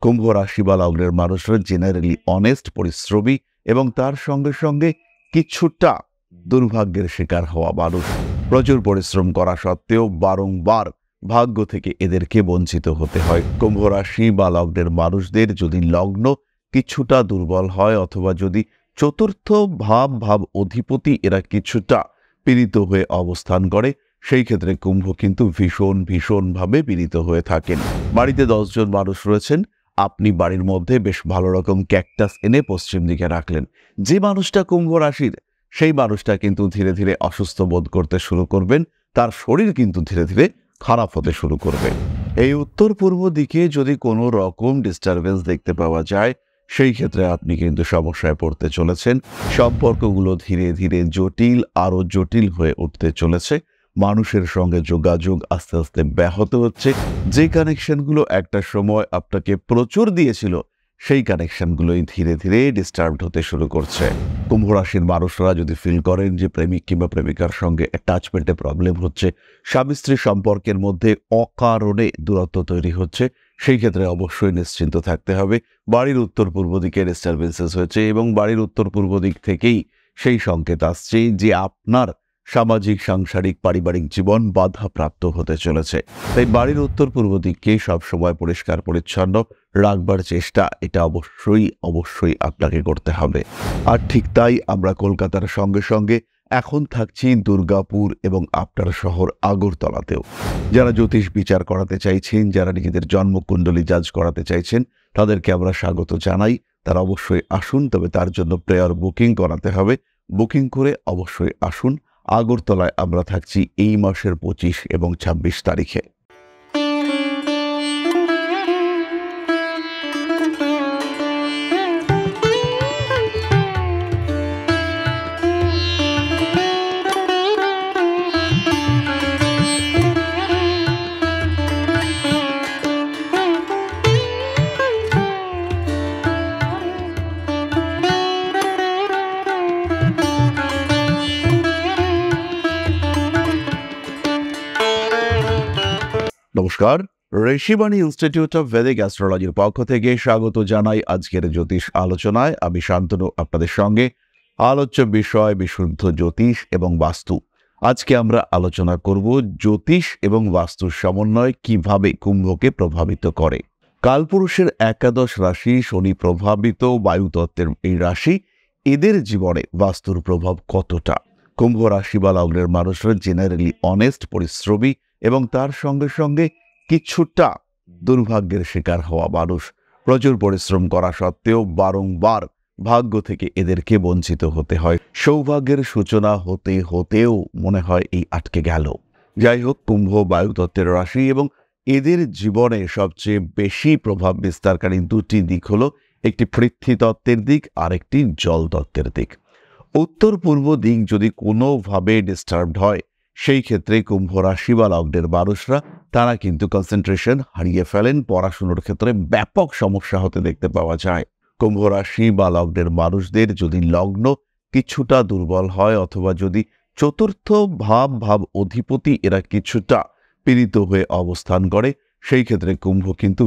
কুম্ভ রাশি বা লগ্নের মানুষরা জেনারেলি অনেস্ট, পরিশ্রমী এবং তার সঙ্গে সঙ্গে কিছুটা দুর্ভাগ্যের শিকার হওয়া মানুষ। প্রচুর পরিশ্রম করা সত্ত্বেও বারংবার ভাগ্য থেকে এদেরকে বঞ্চিত হতে হয়। কুম্ভ রাশি বা লগ্নের মানুষদের যদি লগ্ন কিছুটা দুর্বল হয় অথবা যদি চতুর্থ ভাব অধিপতি এরা কিছুটা পীড়িত হয়ে অবস্থান করে, সেই ক্ষেত্রে কুম্ভ কিন্তু ভীষণভাবে পীড়িত হয়ে থাকেন। বাড়িতে 10 জন মানুষ রয়েছেন, আপনি বাড়ির মধ্যে বেশ ভালো রকম ক্যাকটাস এনে পশ্চিম দিকে রাখলেন। যে মানুষটা কুম্ভ রাশির, সেই মানুষটা কিন্তু ধীরে ধীরে অসুস্থ বোধ করতে শুরু করবেন, তার শরীর কিন্তু ধীরে ধীরে খারাপ হতে শুরু করবে। এই উত্তর পূর্ব দিকে যদি কোনো রকম ডিস্টারবেন্স দেখতে পাওয়া যায়, সেই ক্ষেত্রে আপনি কিন্তু সমস্যায় পড়তে চলেছেন। সম্পর্কগুলো ধীরে ধীরে আরো জটিল হয়ে উঠতে চলেছে। মানুষের সঙ্গে যোগাযোগ আস্তে আস্তে ব্যাহত হচ্ছে। যে কানেকশনগুলো একটা সময় আপনাকে প্রচুর দিয়েছিল, সেই কানেকশনগুলোই ধীরে ধীরে ডিস্টার্বড হতে শুরু করছে। কুম্ভ রাশির মানুষরা যদি ফিল করেন যে প্রেমিক কিংবা প্রেমিকার সঙ্গে অ্যাটাচমেন্টে প্রবলেম হচ্ছে, স্বামী স্ত্রী সম্পর্কের মধ্যে অকারণে দূরত্ব তৈরি হচ্ছে, সেই ক্ষেত্রে অবশ্যই নিশ্চিন্ত থাকতে হবে। বাড়ির উত্তর পূর্ব দিকে ডিস্টারবেন্সেস হয়েছে এবং বাড়ির উত্তর পূর্ব দিক থেকেই সেই সংকেত আসছে যে আপনার সামাজিক, সাংসারিক, পারিবারিক জীবন বাধাপ্রাপ্ত হতে চলেছে। তাই বাড়ির উত্তর পূর্ব দিককে সবসময় পরিষ্কার পরিচ্ছন্ন রাখবার চেষ্টা এটা অবশ্যই আপনাকে করতে হবে। আর ঠিক তাই আমরা কলকাতার সঙ্গে সঙ্গে এখন থাকছি দুর্গাপুর এবং আপনার শহর আগরতলাতেও। যারা জ্যোতিষ বিচার করাতে চাইছেন, যারা নিজেদের জন্মকুণ্ডলী জাজ করাতে চাইছেন, তাদেরকে আমরা স্বাগত জানাই। তারা অবশ্যই আসুন, তবে তার জন্য প্রেয়ার বুকিং করাতে হবে। বুকিং করে অবশ্যই আসুন। আগরতলায় আমরা থাকছি এই মাসের 25 এবং 26 তারিখে। নমস্কার, ঋষিবাণী ইনস্টিটিউট অফ ভেদিক অ্যাস্ট্রোলজির পক্ষ থেকে স্বাগত জানাই আজকের জ্যোতিষ আলোচনায়। আমি শান্তনু আপনাদের সঙ্গে। আলোচ্য বিষয় বিশুদ্ধ জ্যোতিষ এবং বাস্তু। আজকে আমরা আলোচনা করব জ্যোতিষ এবং বাস্তুর সমন্বয় কিভাবে কুম্ভকে প্রভাবিত করে। কালপুরুষের একাদশ রাশি শনি প্রভাবিত বায়ুতত্ত্বের এই রাশি, এদের জীবনে বাস্তুর প্রভাব কতটা? কুম্ভ রাশি বা লগ্নের মানুষরা জেনারেলি অনেস্ট, পরিশ্রমী এবং তার সঙ্গে সঙ্গে কিছুটা দুর্ভাগ্যের শিকার হওয়া মানুষ। প্রচুর পরিশ্রম করা সত্ত্বেও বারংবার ভাগ্য থেকে এদেরকে বঞ্চিত হতে হয়। সৌভাগ্যের সূচনা হতেও মনে হয় এই আটকে গেল। যাই হোক, কুম্ভ বায়ুতত্ত্বের রাশি এবং এদের জীবনে সবচেয়ে বেশি প্রভাব বিস্তারকারী দুটি দিক হলো, একটি পৃথ্বী তত্ত্বের দিক আর একটি জল তত্ত্বের দিক। উত্তর পূর্ব দিক যদি কোনোভাবে ডিস্টার্বড হয়, সেই ক্ষেত্রে কুম্ভ রাশি বা লগ্নের মানুষরা তারা কিন্তু কনসেন্ট্রেশন হারিয়ে ফেলেন, পড়াশুনোর ক্ষেত্রে ব্যাপক সমস্যা হতে দেখতে পাওয়া যায়। কুম্ভ রাশি বা লগ্নের মানুষদের যদি লগ্ন কিছুটা দুর্বল হয় অথবা যদি চতুর্থ ভাব অধিপতি এরা কিছুটা পীড়িত হয়ে অবস্থান করে, সেই ক্ষেত্রে কুম্ভ কিন্তু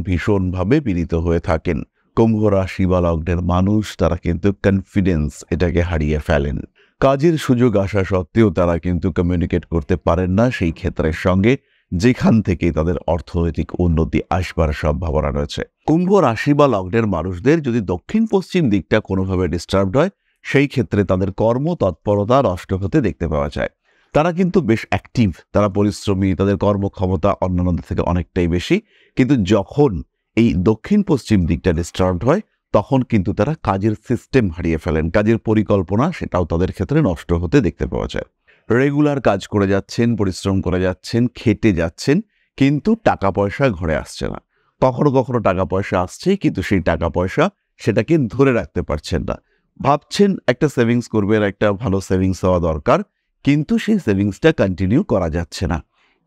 ভীষণভাবে পীড়িত হয়ে থাকেন। কুম্ভ রাশি বা লগ্নের মানুষ তারা কিন্তু কনফিডেন্স এটাকে হারিয়ে ফেলেন। কাজের সুযোগ আসা সত্ত্বেও তারা কিন্তু কমিউনিকেট করতে পারেন না সেই ক্ষেত্রের সঙ্গে, যেখান থেকে তাদের অর্থনৈতিক উন্নতি আসবার সম্ভাবনা রয়েছে। কুম্ভ রাশি বা লগ্নের মানুষদের যদি দক্ষিণ পশ্চিম দিকটা কোনোভাবে ডিস্টার্বড হয়, সেই ক্ষেত্রে তাদের কর্মতৎপরতা নষ্ট হতে দেখতে পাওয়া যায়। তারা কিন্তু বেশ অ্যাক্টিভ, তারা পরিশ্রমী, তাদের কর্মক্ষমতা অন্যান্যদের থেকে অনেকটাই বেশি। কিন্তু যখন এই দক্ষিণ পশ্চিম দিকটা ডিস্টার্বড হয়, তখন কিন্তু তারা কাজের সিস্টেম হারিয়ে ফেলেন, কাজের পরিকল্পনা সেটাও তাদের ক্ষেত্রে নষ্ট হতে দেখতে পাওয়া যায়। রেগুলার কাজ করে যাচ্ছেন, পরিশ্রম করে যাচ্ছেন, খেটে যাচ্ছেন, কিন্তু টাকা পয়সা ঘরে আসছে না। কখনো কখনো টাকা পয়সা আসছে, কিন্তু সেই টাকা পয়সা সেটাকে ধরে রাখতে পারছেন না। ভাবছেন একটা সেভিংস করবেন, একটা ভালো সেভিংস হওয়া দরকার, কিন্তু সেই সেভিংসটা কন্টিনিউ করা যাচ্ছে না।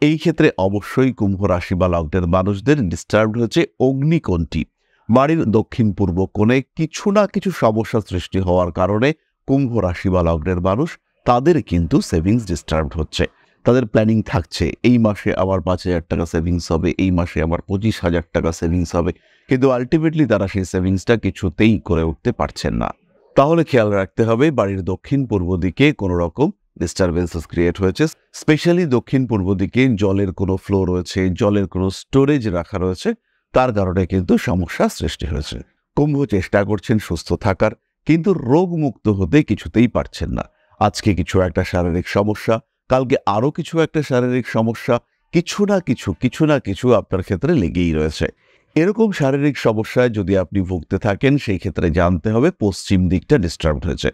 এই ক্ষেত্রে অবশ্যই কুম্ভ রাশি বা লগ্নের মানুষদের ডিস্টার্বড হচ্ছে অগ্নিকোণটি। বাড়ির দক্ষিণ পূর্ব কোণে কিছু না কিছু সমস্যা সৃষ্টি হওয়ার কারণে কুম্ভ রাশি বা লগ্নের মানুষ তাদের কিন্তু সেভিংস ডিস্টার্বড হচ্ছে। তাদের প্ল্যানিং থাকছে এই মাসে আমার 5,000 টাকা সেভিংস হবে, এই মাসে আমার 25,000 টাকা সেভিংস হবে, কিন্তু আলটিমেটলি তারা সেই সেভিংসটা কিছুতেই করে উঠতে পারছেন না। তাহলে খেয়াল রাখতে হবে বাড়ির দক্ষিণ পূর্ব দিকে কোনো রকম ডিস্টারবেন্সেস ক্রিয়েট হয়েছে। স্পেশালি দক্ষিণ পূর্ব দিকে জলের কোনো ফ্লো রয়েছে, জলের কোনো স্টোরেজ রাখা রয়েছে, তার কারণে কিন্তু সমস্যা সৃষ্টি হয়েছে। কুম্ভ চেষ্টা করছেন সুস্থ থাকার, কিন্তু রোগমুক্ত হতে কিছুতেই পারছেন না। আজকে কিছু একটা শারীরিক সমস্যা, কালকে আরও কিছু একটা শারীরিক সমস্যা, কিছু না কিছু আপনার ক্ষেত্রে লেগেই রয়েছে। এরকম শারীরিক সমস্যায় যদি আপনি ভুগতে থাকেন, সেই ক্ষেত্রে জানতে হবে পশ্চিম দিকটা ডিস্টার্বড হয়েছে।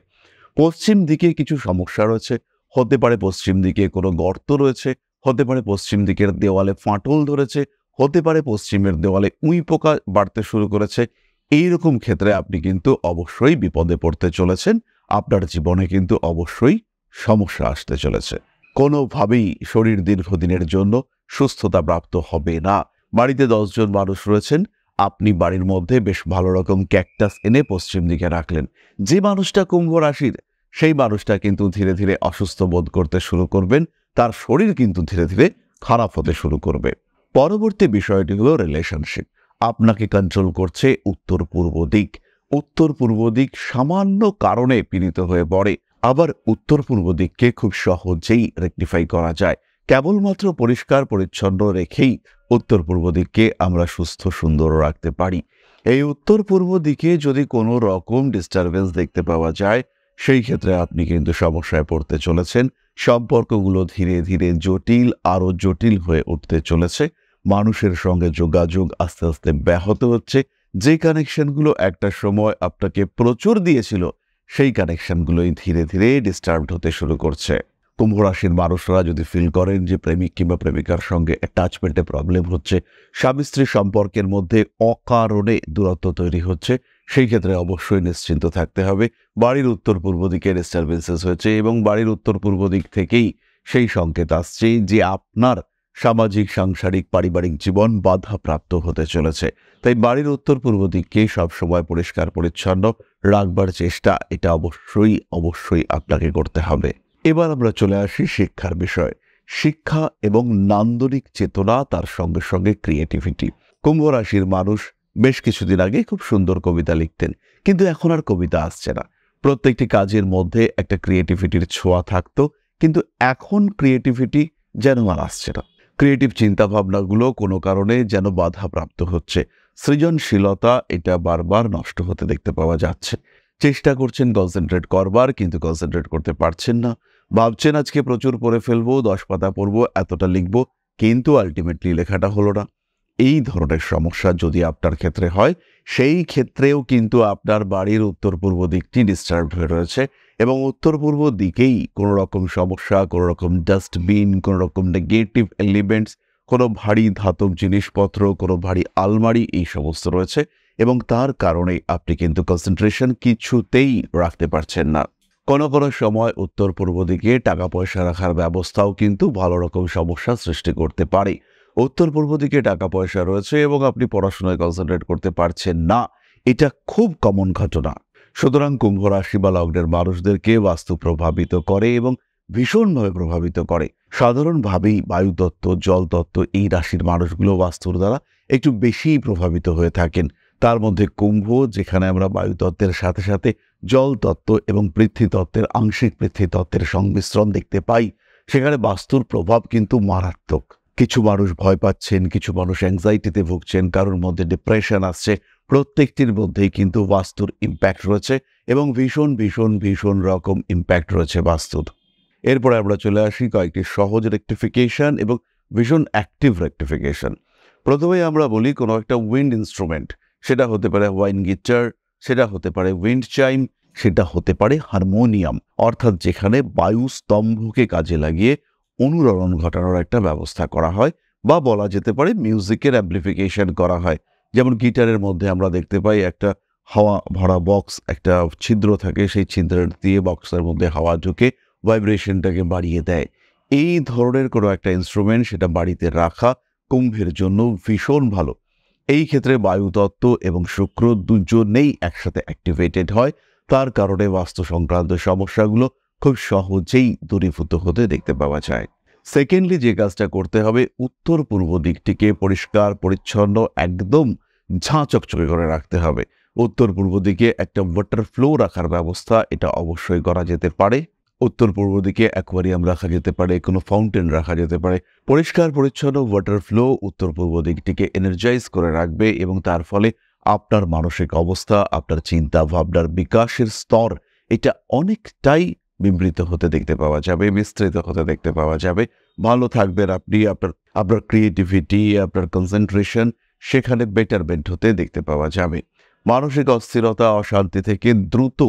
পশ্চিম দিকে কিছু সমস্যা রয়েছে, হতে পারে পশ্চিম দিকে কোনো গর্ত রয়েছে, হতে পারে পশ্চিম দিকের দেওয়ালে ফাটল ধরেছে, হতে পারে পশ্চিমের দেওয়ালে উঁই পোকা বাড়তে শুরু করেছে। এইরকম ক্ষেত্রে আপনি কিন্তু অবশ্যই বিপদে পড়তে চলেছেন, আপনার জীবনে কিন্তু অবশ্যই সমস্যা আসতে চলেছে। কোনোভাবেই শরীর দীর্ঘদিনের জন্য সুস্থতা প্রাপ্ত হবে না। বাড়িতে 10 জন মানুষ রয়েছেন, আপনি বাড়ির মধ্যে বেশ ভালো রকম ক্যাকটাস এনে পশ্চিম দিকে রাখলেন, যে মানুষটা কুম্ভ রাশির সেই মানুষটা কিন্তু ধীরে ধীরে অসুস্থ বোধ করতে শুরু করবেন, তার শরীর কিন্তু ধীরে ধীরে খারাপ হতে শুরু করবে। পরবর্তী বিষয়টি হলো রিলেশনশিপ। আপনাকে কন্ট্রোল করছে উত্তর পূর্ব দিক। উত্তর পূর্ব দিক সামান্য কারণে পীড়িত হয়ে পড়ে, আবার উত্তর পূর্ব দিককে খুব সহজেই রেকটিফাই করা যায়। কেবলমাত্র পরিষ্কার পরিচ্ছন্ন রেখেই উত্তর পূর্ব দিককে আমরা সুস্থ সুন্দর রাখতে পারি। এই উত্তর পূর্ব দিকে যদি কোনো রকম ডিস্টারবেন্স দেখতে পাওয়া যায়, সেই ক্ষেত্রে আপনি কিন্তু সমস্যায় পড়তে চলেছেন। সম্পর্কগুলো ধীরে ধীরে আরও জটিল হয়ে উঠতে চলেছে। মানুষের সঙ্গে যোগাযোগ আস্তে আস্তে ব্যাহত হচ্ছে। যে কানেকশনগুলো একটা সময় আপনাকে প্রচুর দিয়েছিল, সেই কানেকশনগুলোই ধীরে ধীরে ডিস্টার্বড হতে শুরু করছে। কুম্ভ রাশির মানুষরা যদি ফিল করেন যে প্রেমিক কিংবা প্রেমিকার সঙ্গে অ্যাটাচমেন্টে প্রবলেম হচ্ছে, স্বামী স্ত্রী সম্পর্কের মধ্যে অকারণে দূরত্ব তৈরি হচ্ছে, সেই ক্ষেত্রে অবশ্যই নিশ্চিন্ত থাকতে হবে। বাড়ির উত্তর পূর্ব দিকে ডিস্টারবেন্সেস হয়েছে এবং বাড়ির উত্তর পূর্ব দিক থেকেই সেই সংকেত আসছে যে আপনার সামাজিক, সাংসারিক, পারিবারিক জীবন বাধাপ্রাপ্ত হতে চলেছে। তাই বাড়ির উত্তর পূর্ব দিককে সবসময় পরিষ্কার পরিচ্ছন্ন রাখবার চেষ্টা, এটা অবশ্যই আপনাকে করতে হবে। এবার আমরা চলে আসি শিক্ষার বিষয়। শিক্ষা এবং নান্দনিক চেতনা, তার সঙ্গে সঙ্গে ক্রিয়েটিভিটি। কুম্ভ রাশির মানুষ বেশ কিছুদিন আগে খুব সুন্দর কবিতা লিখতেন, কিন্তু এখন আর কবিতা আসছে না। প্রত্যেকটি কাজের মধ্যে একটা ক্রিয়েটিভিটির ছোঁয়া থাকতো, কিন্তু এখন ক্রিয়েটিভিটি যেন আর আসছে না। ক্রিয়েটিভ চিন্তাভাবনাগুলো কোনো কারণে যেন বাধাপ্রাপ্ত হচ্ছে। সৃজনশীলতা এটা বারবার নষ্ট হতে দেখতে পাওয়া যাচ্ছে। চেষ্টা করছেন কনসেন্ট্রেট করবার, কিন্তু কনসেন্ট্রেট করতে পারছেন না। ভাবছেন আজকে প্রচুর পড়ে ফেলবো, 10 পাতা পড়বো, এতটা লিখবো, কিন্তু আলটিমেটলি লেখাটা হলো না। এই ধরনের সমস্যা যদি আপনার ক্ষেত্রে হয়, সেই ক্ষেত্রেও কিন্তু আপনার বাড়ির উত্তর পূর্ব দিকটি ডিস্টার্বড হয়ে রয়েছে এবং উত্তর পূর্ব দিকেই কোনো রকম সমস্যা, কোনো রকম ডাস্টবিন, কোনো রকম নেগেটিভ এলিমেন্টস, কোনো ভারী ধাতব জিনিসপত্র, কোনো ভারী আলমারি, এই সমস্ত রয়েছে এবং তার কারণে আপনি কিন্তু কনসেন্ট্রেশন কিছুতেই রাখতে পারছেন না। কোনো সময় উত্তর পূর্ব দিকে টাকা পয়সা রাখার ব্যবস্থাও কিন্তু ভালো রকম সমস্যা সৃষ্টি করতে পারে। উত্তর পূর্ব দিকে টাকা পয়সা রয়েছে এবং আপনি পড়াশোনায় কনসেন্ট্রেট করতে পারছেন না, এটা খুব কমন ঘটনা। সুতরাং কুম্ভ রাশি বা লগ্নের মানুষদেরকে বাস্তু প্রভাবিত করে এবং ভীষণভাবে প্রভাবিত করে। সাধারণভাবেই বায়ুতত্ত্ব, জলতত্ত্ব, এই রাশির মানুষগুলো বাস্তুর দ্বারা একটু বেশিই প্রভাবিত হয়ে থাকেন। তার মধ্যে কুম্ভ, যেখানে আমরা বায়ুতত্ত্বের সাথে সাথে জলতত্ত্ব এবং পৃথ্বীতত্ত্বের, আংশিক পৃথ্বীতত্ত্বের সংমিশ্রণ দেখতে পাই, সেখানে বাস্তুর প্রভাব কিন্তু মারাত্মক। কিছু মানুষ ভয় পাচ্ছেন, কিছু মানুষ অ্যাংজাইটিতে ভুগছেন, কারোর মধ্যে ডিপ্রেশন আসছে। প্রত্যেকটির মধ্যেই কিন্তু বাস্তুর ইম্প্যাক্ট রয়েছে এবং ভীষণ রকম ইম্প্যাক্ট রয়েছে বাস্তুর। এরপরে আমরা চলে আসি কয়েকটি সহজ রেকটিফিকেশন এবং ভীষণ অ্যাক্টিভ রেকটিফিকেশন। প্রথমেই আমরা বলি কোনো একটা উইন্ড ইনস্ট্রুমেন্ট, সেটা হতে পারে ওয়াইন গিটার, সেটা হতে পারে উইন্ড চাইম, সেটা হতে পারে হারমোনিয়াম, অর্থাৎ যেখানে বায়ু স্তম্ভকে কাজে লাগিয়ে অনুরণন ঘটানোর একটা ব্যবস্থা করা হয়, বা বলা যেতে পারে মিউজিকের অ্যাম্প্লিফিকেশন করা হয়। যেমন গিটারের মধ্যে আমরা দেখতে পাই একটা হাওয়া ভরা বক্স, একটা ছিদ্র থাকে, সেই ছিদ্রের দিয়ে বক্সের মধ্যে হাওয়া ঢুকে ভাইব্রেশনটাকে বাড়িয়ে দেয়। এই ধরনের কোনো একটা ইনস্ট্রুমেন্ট সেটা বাড়িতে রাখা কুম্ভের জন্য ভীষণ ভালো। এই ক্ষেত্রে বায়ুতত্ত্ব এবং শুক্র দুজনেই একসাথে অ্যাক্টিভেটেড হয়, তার কারণে বাস্তু সংক্রান্ত সমস্যাগুলো খুব সহজেই দূরীভূত হতে দেখতে পাওয়া যায়। সেকেন্ডলি যে কাজটা করতে হবে, উত্তর পূর্ব দিকটিকে পরিষ্কার পরিচ্ছন্ন একদম ঝাঁ চকচকে করে রাখতে হবে। উত্তর পূর্ব দিকে একটা ওয়াটার ফ্লো রাখার ব্যবস্থা এটা অবশ্যই করা যেতে পারে। উত্তর পূর্ব দিকে অ্যাকোয়ারিয়াম রাখা যেতে পারে, কোনো ফাউন্টেন রাখা যেতে পারে। পরিষ্কার পরিচ্ছন্ন ওয়াটার ফ্লো উত্তর পূর্ব দিকটিকে এনার্জাইজ করে রাখবে এবং তার ফলে আপনার মানসিক অবস্থা, আপনার চিন্তা ভাবনার বিকাশের স্তর এটা অনেকটাই বিবৃত হতে দেখতে পাওয়া যাবে, বিস্তৃত হতে দেখতে পাওয়া যাবে। ভালো থাকবেন আপনি, আপনার ক্রিয়েটিভিটি, আপনার কনসেন্ট্রেশন সেখানে বেটারমেন্ট হতে দেখতে পাওয়া যাবে। মানসিক অস্থিরতা, অশান্তি থেকে দ্রুত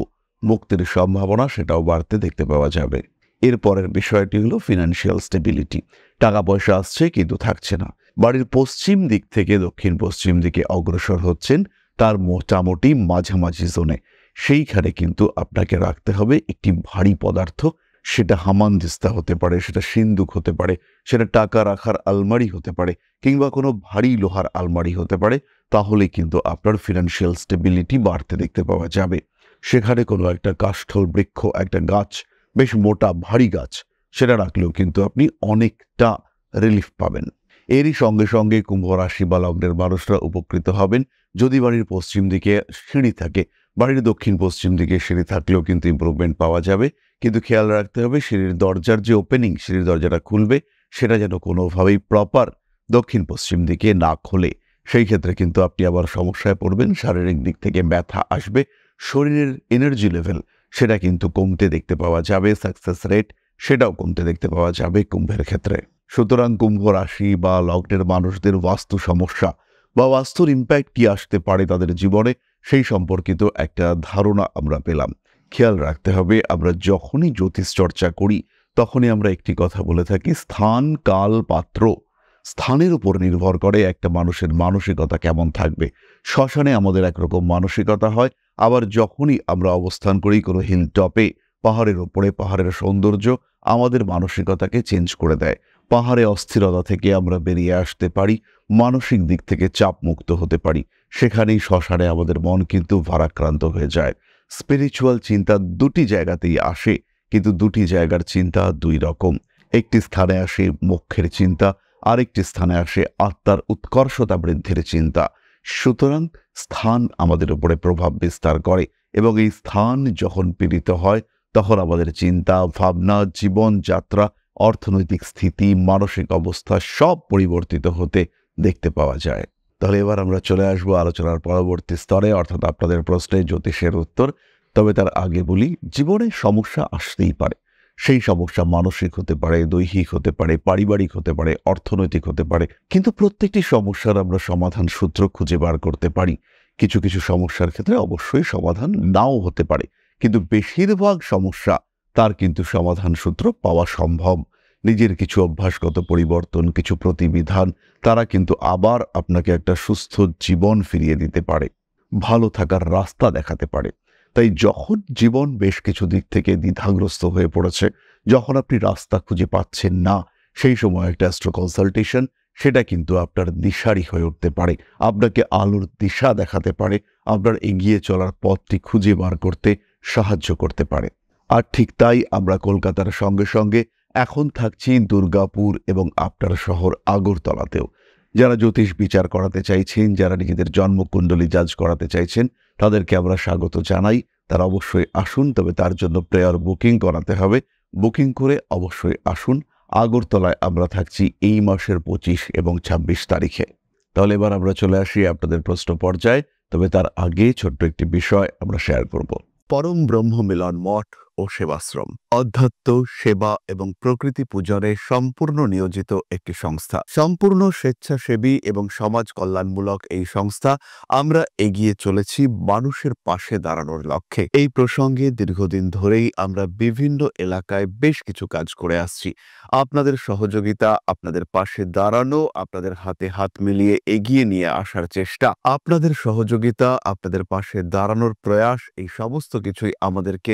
মুক্তির সম্ভাবনা সেটাও বাড়তে দেখতে পাওয়া যাবে। এরপরের বিষয়টি হলো ফিনান্সিয়াল স্টেবিলিটি। টাকা পয়সা আসছে কিন্তু থাকছে না। বাড়ির পশ্চিম দিক থেকে দক্ষিণ পশ্চিম দিকে অগ্রসর হচ্ছেন, তার মোটামুটি মাঝামাঝি জোনে। সেইখানে কিন্তু আপনাকে রাখতে হবে একটি ভারী পদার্থ। সেটা হামানদিস্তা হতে পারে, সেটা সিন্দুক হতে পারে, সেটা টাকা রাখার আলমারি হতে পারে, কিংবা কোনো ভারী লোহার আলমারি হতে পারে। তাহলে কিন্তু আপনার ফিনান্সিয়াল স্টেবিলিটি বাড়তে দেখতে পাওয়া যাবে। সেখানে কোনো একটা কাষ্ঠল বৃক্ষ, একটা গাছ, বেশ মোটা ভারী গাছ, সেটা রাখলেও কিন্তু আপনি অনেকটা রিলিফ পাবেন। এরই সঙ্গে সঙ্গে কুম্ভ রাশি বা লগ্নের মানুষরা উপকৃত হবেন যদি বাড়ির পশ্চিম দিকে সিঁড়ি থাকে। বাড়ির দক্ষিণ পশ্চিম দিকে সিঁড়ি থাকলেও কিন্তু ইমপ্রুভমেন্ট পাওয়া যাবে, কিন্তু খেয়াল রাখতে হবে সিঁড়ির দরজার যে ওপেনিং, সিঁড়ির দরজাটা খুলবে সেটা যেন কোনোভাবেই প্রপার দক্ষিণ পশ্চিম দিকে না খোলে। সেই ক্ষেত্রে কিন্তু আপনি আবার সমস্যায় পড়বেন, শারীরিক দিক থেকে ব্যথা আসবে, শরীরের এনার্জি লেভেল সেটা কিন্তু কমতে দেখতে পাওয়া যাবে, সাকসেস রেট সেটাও কমতে দেখতে পাওয়া যাবে কুম্ভের ক্ষেত্রে। সুতরাং কুম্ভ রাশি বা লগ্নের মানুষদের বাস্তু সমস্যা বা বাস্তুর ইম্প্যাক্ট কি আসতে পারে তাদের জীবনে সেই সম্পর্কিত একটা ধারণা আমরা পেলাম। খেয়াল রাখতে হবে, আমরা যখনই জ্যোতিষ চর্চা করি তখনই আমরা একটি কথা বলে থাকি, স্থান কাল পাত্র। স্থানের উপর নির্ভর করে একটা মানুষের মানসিকতা কেমন থাকবে। শ্মশানে আমাদের একরকম মানসিকতা হয়, আবার যখনই আমরা অবস্থান করি কোনো হিল টপে, পাহাড়ের ওপরে, পাহাড়ের সৌন্দর্য আমাদের মানসিকতাকে চেঞ্জ করে দেয়। পাহাড়ে অস্থিরতা থেকে আমরা বেরিয়ে আসতে পারি, মানসিক দিক থেকে চাপ মুক্ত হতে পারি। সেখানেই শ্মশানে আমাদের মন কিন্তু ভারাক্রান্ত হয়ে যায়। স্পিরিচুয়াল চিন্তা দুটি জায়গাতেই আসে, কিন্তু দুটি জায়গার চিন্তা দুই রকম। একটি স্থানে আসে মোক্ষের চিন্তা, আরেকটি স্থানে আসে আত্মার উৎকর্ষতা বৃদ্ধির চিন্তা। সুতরাং স্থান আমাদের উপরে প্রভাব বিস্তার করে এবং এই স্থান যখন পীড়িত হয় তখন আমাদের চিন্তা ভাবনা, জীবনযাত্রা, অর্থনৈতিক স্থিতি, মানসিক অবস্থা সব পরিবর্তিত হতে দেখতে পাওয়া যায়। তাহলে এবার আমরা চলে আসবো আলোচনার পরবর্তী স্তরে, অর্থাৎ আপনাদের প্রশ্নে জ্যোতিষের উত্তর। তবে তার আগে বলি, জীবনে সমস্যা আসতেই পারে। সেই সমস্যা মানসিক হতে পারে, দৈহিক হতে পারে, পারিবারিক হতে পারে, অর্থনৈতিক হতে পারে, কিন্তু প্রত্যেকটি সমস্যার আমরা সমাধান সূত্র খুঁজে বার করতে পারি। কিছু কিছু সমস্যার ক্ষেত্রে অবশ্যই সমাধান নাও হতে পারে, কিন্তু বেশিরভাগ সমস্যা তার কিন্তু সমাধান সূত্র পাওয়া সম্ভব। নিজের কিছু অভ্যাসগত পরিবর্তন, কিছু প্রতিবিধান, তারা কিন্তু আবার আপনাকে একটা সুস্থ জীবন ফিরিয়ে দিতে পারে, ভালো থাকার রাস্তা দেখাতে পারে। তাই যখন জীবন বেশ কিছু দিক থেকে দ্বিধাগ্রস্ত হয়ে পড়েছে, যখন আপনি রাস্তা খুঁজে পাচ্ছেন না, সেই সময় একটা অ্যাস্ট্রো কনসালটেশন সেটা কিন্তু আপনার দিশারি হয়ে উঠতে পারে, আপনাকে আলোর দিশা দেখাতে পারে, আপনার এগিয়ে চলার পথটি খুঁজে বার করতে সাহায্য করতে পারে। আর ঠিক তাই আমরা কলকাতার সঙ্গে সঙ্গে এখন থাকছি দুর্গাপুর এবং আপনার শহর আগরতলাতেও। যারা জ্যোতিষ বিচার করাতে চাইছেন, যারা নিজেদের জন্মকুণ্ডলী জাজ করাতে চাইছেন, তাদেরকে আমরা স্বাগত জানাই। তারা অবশ্যই আসুন, তবে তার জন্য প্রেয়ার বুকিং করাতে হবে। বুকিং করে অবশ্যই আসুন। আগরতলায় আমরা থাকছি এই মাসের 25 এবং 26 তারিখে। তাহলে এবার আমরা চলে আসি আপনাদের প্রশ্ন পর্যায়ে, তবে তার আগে ছোট্ট একটি বিষয় আমরা শেয়ার করব। পরম ব্রহ্ম মিলন মঠ ও সেবাশ্রম অধ্যাত্ম, সেবা এবং প্রকৃতি পূজনে সম্পূর্ণ নিয়োজিত একটি সংস্থা। সম্পূর্ণ স্বেচ্ছাসেবী এবং সমাজ কল্যাণমূলক এই সংস্থা আমরা এগিয়ে চলেছি মানুষের পাশে দাঁড়ানোর লক্ষ্যে। এই প্রসঙ্গে দীর্ঘদিন ধরেই আমরা বিভিন্ন এলাকায় বেশ কিছু কাজ করে আসছি। আপনাদের সহযোগিতা, আপনাদের পাশে দাঁড়ানো, আপনাদের হাতে হাত মিলিয়ে এগিয়ে নিয়ে আসার চেষ্টা, আপনাদের সহযোগিতা, আপনাদের পাশে দাঁড়ানোর প্রয়াস, এই সমস্ত কিছুই আমাদেরকে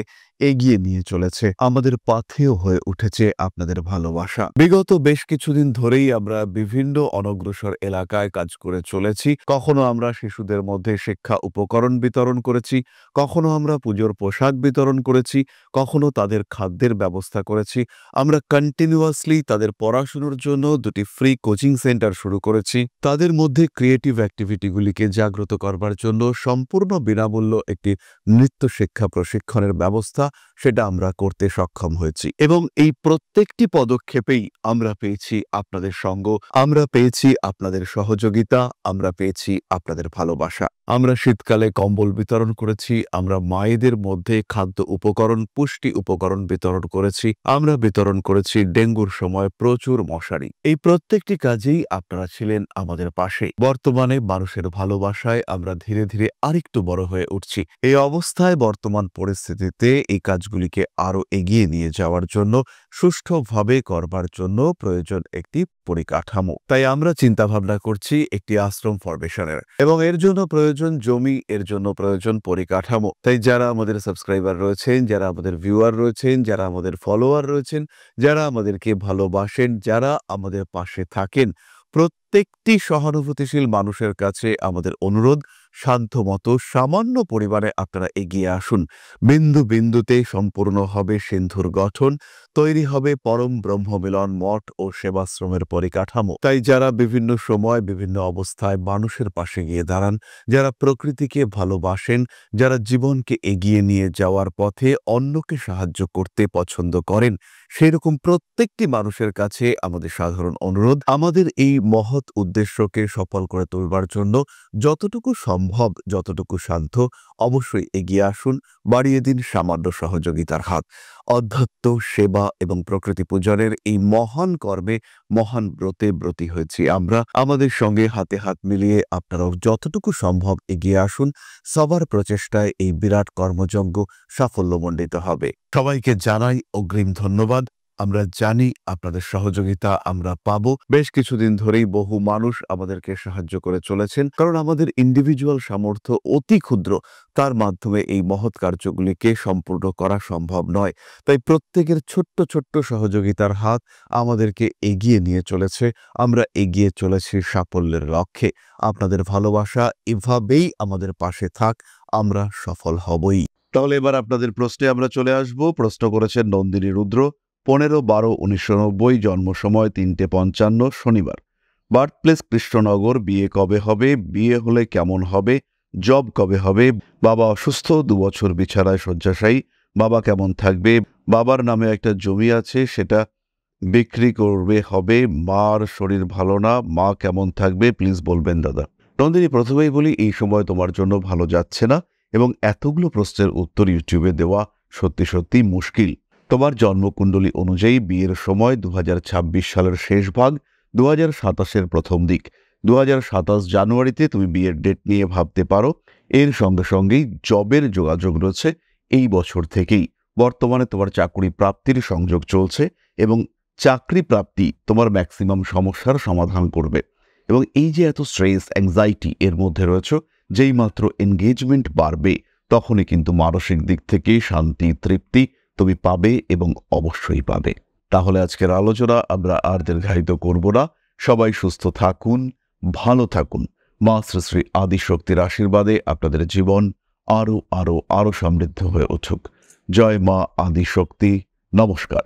এগিয়ে নিয়ে চলেছে। আমাদের পাথেয় হয়ে উঠেছে আপনাদের ভালোবাসা। বিগত বেশ কিছুদিন ধরেই আমরা বিভিন্ন অনগ্রসর এলাকায় কাজ করে চলেছি। কখনো আমরা শিশুদের মধ্যে শিক্ষা উপকরণ বিতরণ করেছি, কখনো আমরা পুজোর পোশাক বিতরণ করেছি, কখনো তাদের খাদ্যের ব্যবস্থা করেছি। আমরা কন্টিনিউয়াসলি তাদের পড়াশুনোর জন্য 2টি ফ্রি কোচিং সেন্টার শুরু করেছি। তাদের মধ্যে ক্রিয়েটিভ অ্যাক্টিভিটিগুলিকে জাগ্রত করবার জন্য সম্পূর্ণ বিনামূল্য একটি নৃত্য শিক্ষা প্রশিক্ষণের ব্যবস্থা সেটা আমরা করতে সক্ষম হয়েছি এবং এই প্রত্যেকটি পদক্ষেপেই আমরা পেয়েছি আপনাদের সঙ্গ, আমরা পেয়েছি আপনাদের সহযোগিতা, আমরা পেয়েছি আপনাদের ভালোবাসা। আমরা শীতকালে কম্বল বিতরণ করেছি, আমরা মায়েদের মধ্যে খাদ্য উপকরণ, পুষ্টি উপকরণ বিতরণ করেছি, আমরা বিতরণ করেছি ডেঙ্গুর সময় প্রচুর মশারি। এই প্রত্যেকটি কাজেই আপনারা ছিলেন আমাদের পাশে। বর্তমানে মানুষের ভালোবাসায় আমরা ধীরে ধীরে আরেকটু বড় হয়ে উঠছি। এই অবস্থায় বর্তমান পরিস্থিতিতে এই কাজগুলিকে আরো এগিয়ে নিয়ে যাওয়ার জন্য, সুষ্ঠুভাবে করবার জন্য প্রয়োজন একটি পরিকাঠামো। তাই আমরা চিন্তা ভাবনা করছি একটি আশ্রম ফরমেশনের এবং এর জন্য প্রয়োজন জমি, এর জন্য প্রয়োজন পরিকাঠামো। তাই যারা আমাদের সাবস্ক্রাইবার রয়েছেন, যারা আমাদের ভিউয়ার রয়েছেন, যারা আমাদের ফলোয়ার রয়েছেন, যারা আমাদেরকে ভালোবাসেন, যারা আমাদের পাশে থাকেন, প্রত্যেকটি সহানুভূতিশীল মানুষের কাছে আমাদের অনুরোধ, সাধ্যমতো সামান্য পরিমাণে আপনারা এগিয়ে আসুন। বিন্দু বিন্দুতে সম্পূর্ণ হবে সিন্ধুর গঠন, তৈরি হবে পরম ব্রহ্মমিলন মঠ ও সেবাশ্রমের পরিকাঠামো। তাই যারা বিভিন্ন সময় বিভিন্ন অবস্থায় মানুষের পাশে গিয়ে দাঁড়ান, যারা প্রকৃতিকে ভালোবাসেন, যারা জীবনকে এগিয়ে নিয়ে যাওয়ার পথে অন্যকে সাহায্য করতে পছন্দ করেন, সেই রকম প্রত্যেকটি মানুষের কাছে আমাদের সাধারণ অনুরোধ, আমাদের এই মহৎ উদ্দেশ্যকে সফল করে তুলবার জন্য যতটুকু সম্ভব, যতটুকু সাধ্য অবশ্যই এগিয়ে আসুন, বাড়িয়ে দিন সামান্য সহযোগিতার হাত। অধ্যাত্ম, সেবা এবং প্রকৃতি পূজনের এই মহান কর্মে, মহান ব্রতে ব্রতী হয়েছি আমরা। আমাদের সঙ্গে হাতে হাত মিলিয়ে আপনারাও যতটুকু সম্ভব এগিয়ে আসুন। সবার প্রচেষ্টায় এই বিরাট কর্মযজ্ঞ সাফল্যমণ্ডিত হবে। সবাইকে জানাই অগ্রিম ধন্যবাদ। আমরা জানি আপনাদের সহযোগিতা আমরা পাবো। বেশ কিছুদিন ধরেই বহু মানুষ আমাদেরকে সাহায্য করে চলেছেন, কারণ আমাদের ইন্ডিভিজুয়াল সামর্থ্য অতি ক্ষুদ্র, তার মাধ্যমে এই মহৎ কার্যগুলিকে সম্পূর্ণ করা সম্ভব নয়। তাই প্রত্যেকের ছোট্ট ছোট্ট সহযোগিতার হাত আমাদেরকে এগিয়ে নিয়ে চলেছে। আমরা এগিয়ে চলেছি সাফল্যের লক্ষ্যে। আপনাদের ভালোবাসা এভাবেই আমাদের পাশে থাক, আমরা সফল হবই। তাহলে এবার আপনাদের প্রশ্নে আমরা চলে আসব। প্রশ্ন করেছেন নন্দিনী রুদ্র। 15/12/1990, জন্ম সময় 3:55 শনিবার। Birth place Krishnanagar. বিয়ে কবে হবে? বিয়ে হলে কেমন হবে? জব কবে হবে? বাবা অসুস্থ, 2 বছর বিছানায় শয্যাশায়ী। বাবা কেমন থাকবে? বাবার নামে একটা জমি আছে, সেটা বিক্রি করবে হবে। মার শরীর ভালো না, মা কেমন থাকবে? প্লিজ বলবেন দাদা। নন্দিনী, প্রথমেই বলি, এই সময় তোমার জন্য ভালো যাচ্ছে না এবং এতগুলো প্রশ্নের উত্তর ইউটিউবে দেওয়া সত্যি সত্যি মুশকিল। তোমার জন্মকুণ্ডলী অনুযায়ী বিয়ের সময় 2026 সালের শেষ ভাগ, 2027-এর প্রথম দিক। 2027 জানুয়ারিতে তুমি বিয়ের ডেট নিয়ে ভাবতে পারো। এর সঙ্গে সঙ্গেই জবের যোগাযোগ রয়েছে এই বছর থেকেই। বর্তমানে তোমার চাকরি প্রাপ্তির সংযোগ চলছে এবং চাকরি প্রাপ্তি তোমার ম্যাক্সিমাম সমস্যার সমাধান করবে। এবং এই যে এত স্ট্রেস, অ্যাংজাইটি এর মধ্যে রয়েছে, যেই মাত্র এনগেজমেন্ট বাড়বে তখনই কিন্তু মানসিক দিক থেকে শান্তি, তৃপ্তি তুমি পাবে এবং অবশ্যই পাবে। তাহলে আজকের আলোচনা আমরা আর দীর্ঘায়িত করব না। সবাই সুস্থ থাকুন, ভালো থাকুন। মা শ্রী শ্রী আদিশক্তির আশীর্বাদে আপনাদের জীবন আরো আরো আরো সমৃদ্ধ হয়ে উঠুক। জয় মা আদিশক্তি। নমস্কার।